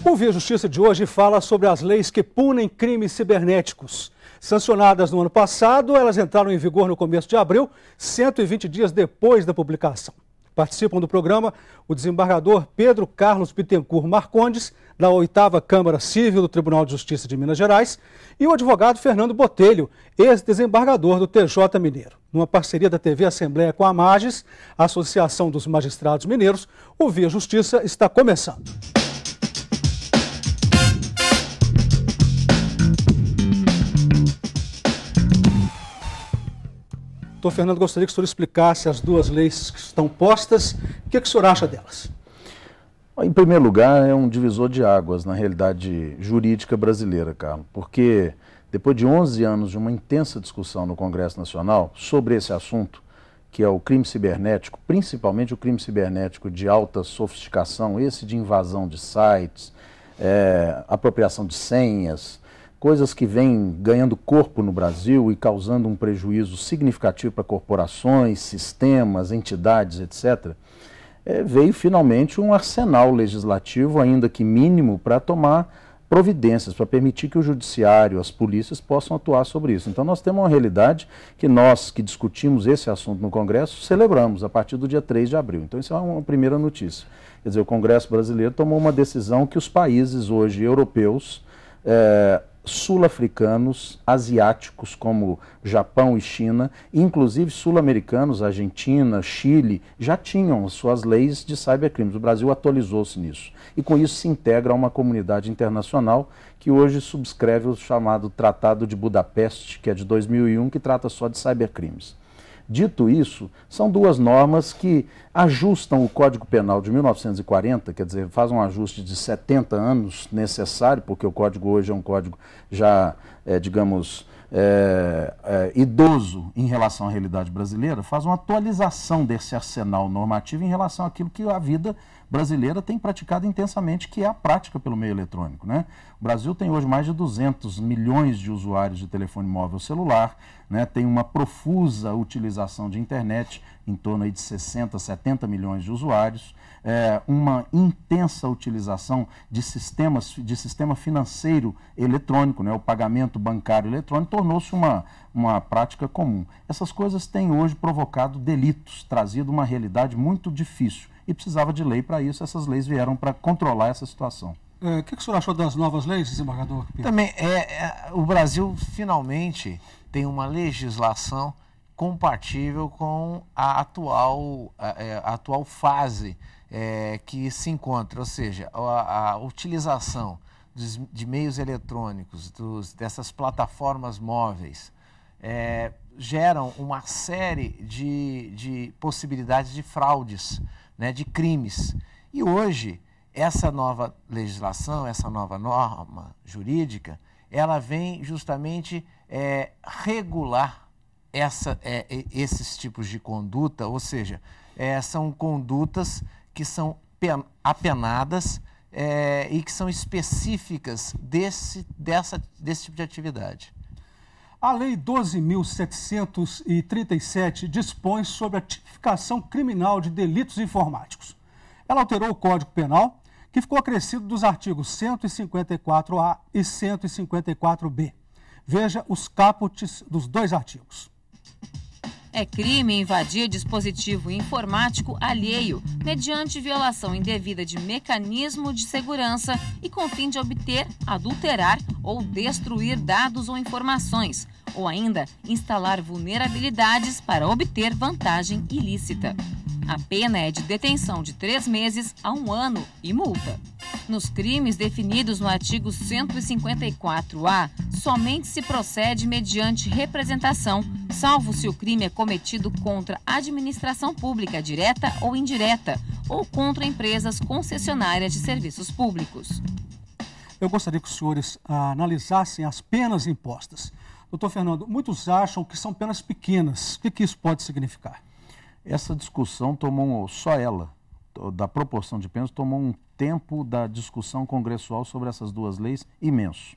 O Via Justiça de hoje fala sobre as leis que punem crimes cibernéticos. Sancionadas no ano passado, elas entraram em vigor no começo de abril, 120 dias depois da publicação. Participam do programa o desembargador Pedro Carlos Bittencourt Marcondes, da 8ª Câmara Civil do Tribunal de Justiça de Minas Gerais, e o advogado Fernando Botelho, ex-desembargador do TJ Mineiro. Numa parceria da TV Assembleia com a Magis, a Associação dos Magistrados Mineiros, o Via Justiça está começando. Doutor Fernando, gostaria que o senhor explicasse as duas leis que estão postas. O que o senhor acha delas? Em primeiro lugar, é um divisor de águas na realidade jurídica brasileira, Carlos, porque depois de 11 anos de uma intensa discussão no Congresso Nacional sobre esse assunto, que é o crime cibernético, principalmente o crime cibernético de alta sofisticação, esse de invasão de sites, apropriação de senhas, coisas que vêm ganhando corpo no Brasil e causando um prejuízo significativo para corporações, sistemas, entidades, etc., veio finalmente um arsenal legislativo, ainda que mínimo, para tomar providências, para permitir que o judiciário, as polícias possam atuar sobre isso. Então nós temos uma realidade que nós, que discutimos esse assunto no Congresso, celebramos a partir do dia 3 de abril. Então isso é uma primeira notícia. Quer dizer, o Congresso brasileiro tomou uma decisão que os países hoje europeus, sul-africanos, asiáticos como Japão e China, inclusive sul-americanos, Argentina, Chile, já tinham suas leis de cybercrimes. O Brasil atualizou-se nisso. E com isso se integra a uma comunidade internacional que hoje subscreve o chamado Tratado de Budapeste, que é de 2001, que trata só de cybercrimes. Dito isso, são duas normas que ajustam o Código Penal de 1940, quer dizer, faz um ajuste de 70 anos necessário, porque o código hoje é um código já, idoso em relação à realidade brasileira, faz uma atualização desse arsenal normativo em relação àquilo que a vida brasileira tem praticado intensamente, que é a prática pelo meio eletrônico, né? O Brasil tem hoje mais de 200 milhões de usuários de telefone móvel celular, né? Tem uma profusa utilização de internet, em torno aí de 60, 70 milhões de usuários, uma intensa utilização de sistema financeiro eletrônico, né? O pagamento bancário eletrônico tornou-se uma prática comum. Essas coisas têm hoje provocado delitos, trazido uma realidade muito difícil. E precisava de lei para isso, essas leis vieram para controlar essa situação. O que o senhor achou das novas leis, desembargador? Também, o Brasil finalmente tem uma legislação compatível com a atual fase que se encontra, ou seja, a utilização de meios eletrônicos, dessas plataformas móveis, geram uma série de possibilidades de fraudes, né, de crimes. E hoje, essa nova legislação, essa nova norma jurídica, ela vem justamente regular esses tipos de conduta, ou seja, são condutas que são apenadas e que são específicas desse tipo de atividade. A Lei 12.737 dispõe sobre a tipificação criminal de delitos informáticos. Ela alterou o Código Penal, que ficou acrescido dos artigos 154A e 154B. Veja os caput dos dois artigos. É crime invadir dispositivo informático alheio, mediante violação indevida de mecanismo de segurança e com fim de obter, adulterar ou destruir dados ou informações, ou ainda instalar vulnerabilidades para obter vantagem ilícita. A pena é de detenção de 3 meses a 1 ano e multa. Nos crimes definidos no artigo 154A, somente se procede mediante representação, salvo se o crime é cometido contra a administração pública direta ou indireta, ou contra empresas concessionárias de serviços públicos. Eu gostaria que os senhores analisassem as penas impostas. Doutor Fernando, muitos acham que são penas pequenas. O que isso pode significar? Essa discussão tomou, só ela, da proporção de penas, tomou um tempo da discussão congressual sobre essas duas leis imenso.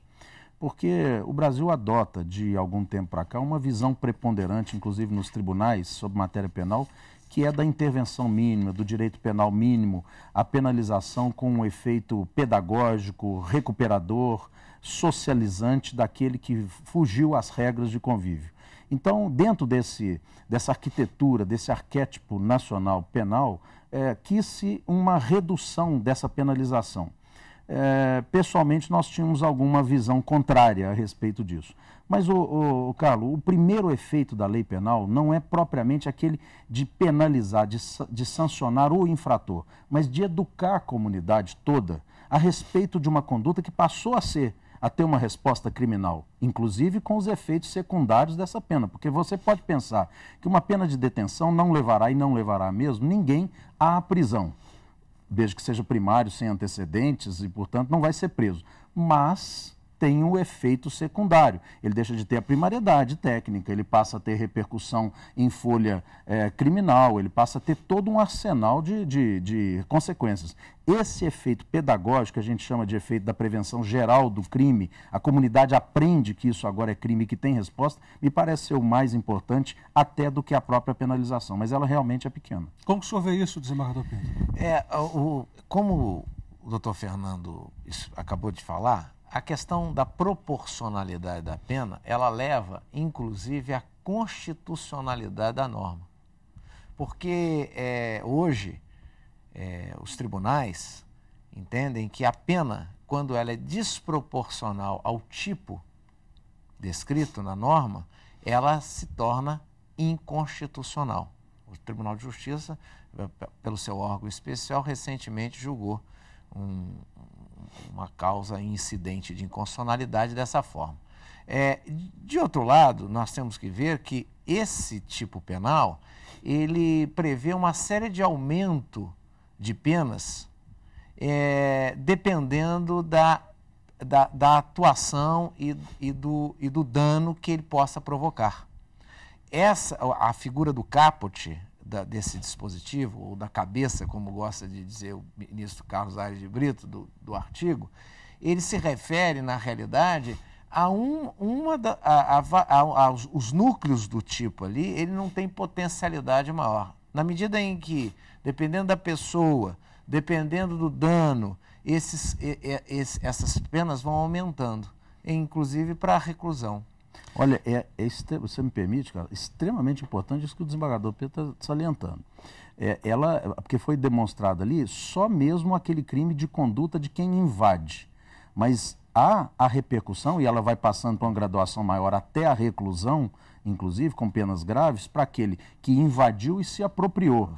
porque o Brasil adota, de algum tempo para cá, uma visão preponderante, inclusive nos tribunais, sobre matéria penal, que é da intervenção mínima, do direito penal mínimo, a penalização com um efeito pedagógico, recuperador, socializante daquele que fugiu às regras de convívio. Então, dentro dessa arquitetura, desse arquétipo nacional penal, quis-se uma redução dessa penalização. Pessoalmente, nós tínhamos alguma visão contrária a respeito disso. Mas, Carlos, o primeiro efeito da lei penal não é propriamente aquele de penalizar, de sancionar o infrator, mas de educar a comunidade toda a respeito de uma conduta que passou a ter uma resposta criminal, inclusive com os efeitos secundários dessa pena, porque você pode pensar que uma pena de detenção não levará, e não levará mesmo, ninguém à prisão, desde que seja primário, sem antecedentes, e, portanto, não vai ser preso. Mas tem o efeito secundário. Ele deixa de ter a primariedade técnica, ele passa a ter repercussão em folha criminal, ele passa a ter todo um arsenal de consequências. Esse efeito pedagógico, que a gente chama de efeito da prevenção geral do crime, a comunidade aprende que isso agora é crime e que tem resposta, me parece ser o mais importante até do que a própria penalização, mas ela realmente é pequena. Como que o senhor vê isso, desembargador Pedro? Como o doutor Fernando acabou de falar, a questão da proporcionalidade da pena, ela leva, inclusive, à constitucionalidade da norma. Porque hoje os tribunais entendem que a pena, quando ela é desproporcional ao tipo descrito na norma, ela se torna inconstitucional. O Tribunal de Justiça, pelo seu órgão especial, recentemente julgou uma causa incidente de inconstitucionalidade dessa forma. De outro lado, nós temos que ver que esse tipo penal, ele prevê uma série de aumento de penas, dependendo da atuação e do dano que ele possa provocar. A figura do caput desse dispositivo, ou da cabeça, como gosta de dizer o ministro Carlos Aires de Brito, do artigo, ele se refere, na realidade, os núcleos do tipo ali, ele não tem potencialidade maior. Na medida em que, dependendo da pessoa, dependendo do dano, essas penas vão aumentando, inclusive para a reclusão. Olha, você me permite, cara, extremamente importante isso que o desembargador Pedro está salientando. Porque foi demonstrado ali só mesmo aquele crime de conduta de quem invade. Mas há a repercussão, e ela vai passando para uma graduação maior até a reclusão, inclusive com penas graves, para aquele que invadiu e se apropriou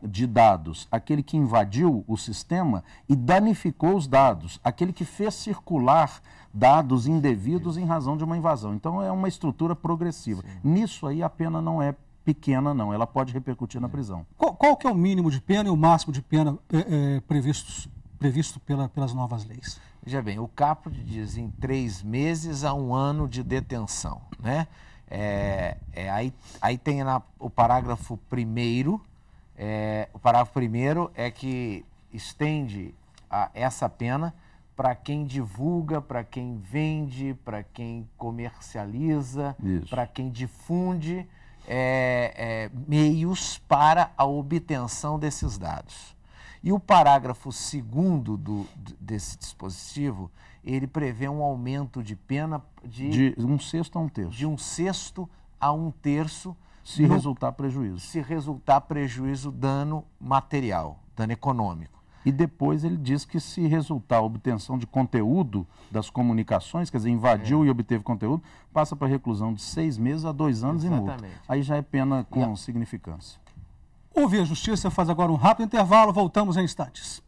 de dados, aquele que invadiu o sistema e danificou os dados, aquele que fez circular dados indevidos em razão de uma invasão. Então é uma estrutura progressiva. Sim. Nisso aí a pena não é pequena, não. Ela pode repercutir na prisão. Qual que é o mínimo de pena e o máximo de pena previsto pelas novas leis? Veja bem, o caput diz em 3 meses a 1 ano de detenção, né? Aí tem o parágrafo 1º, o parágrafo 1º é que estende essa pena para quem divulga, para quem vende, para quem comercializa, para quem difunde meios para a obtenção desses dados. E o parágrafo 2º desse dispositivo, ele prevê um aumento de pena de 1/6 a 1/3. De 1/6 a 1/3. Se resultar prejuízo. Se resultar prejuízo, dano material, dano econômico. E depois ele diz que se resultar a obtenção de conteúdo das comunicações, quer dizer, invadiu e obteve conteúdo, passa para reclusão de 6 meses a 2 anos e multa. Aí já é pena com significância. Ouvir a Justiça faz agora um rápido intervalo, voltamos em instantes.